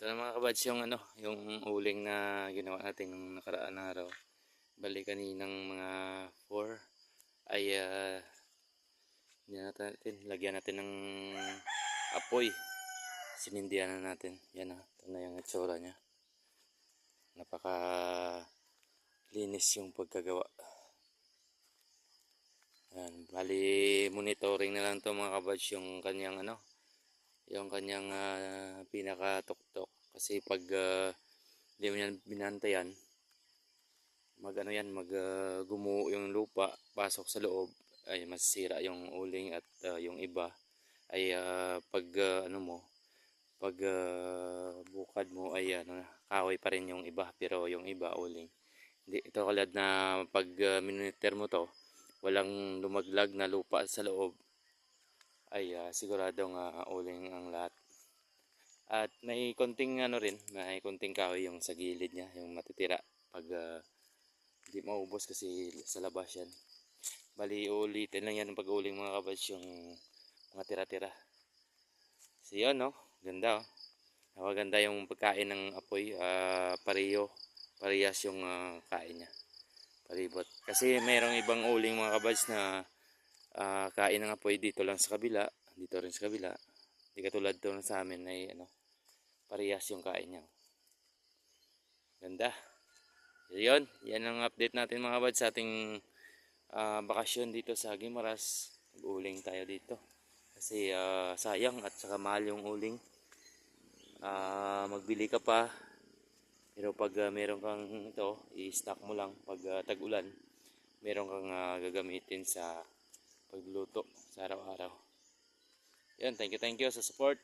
Ito na mga kabads yung yung uling na ginawa natin nung nakaraan na araw. Bali kaninang mga 4 ay lagyan natin ng apoy. Sinindihan na natin. Yan ito na yung itsura niya. Napaka linis yung pagkagawa. Yan, bali monitoring na lang to mga kabads yung kanyang yung kanyang pinakatuktok kasi pag hindi mo yan binantayan gumuho yung lupa pasok sa loob ay masisira yung uling at yung iba ay pag bukad mo ay kahoy pa rin yung iba pero yung iba uling. Hindi ito kalad na pag minonitor mo to walang lumaglag na lupa sa loob ay siguradong uling ang lahat. At may konting may konting kahoy yung sa gilid niya, yung matitira pag hindi maubos kasi sa labas yan. Bali ulitin lang yan ng pag-uling mga kabads yung mga tira-tira. So yun ganda Maganda yung pagkain ng apoy, parehas yung kain niya. Paribot. Kasi mayroong ibang uling mga kabads na kain ng apoy dito lang sa kabila, dito rin sa kabila. Hindi katulad doon sa amin ay parehas yung kain niya. Ganda. Yun, yan ang update natin mga kabads sa ating bakasyon dito sa Guimaras. Uling tayo dito. Kasi sayang at saka mahal yung uling. Magbili ka pa. Pero pag meron kang i-stock mo lang pag tag-ulan. Meron kang gagamitin sa pagluluto sa araw-araw. Yan, thank you sa support.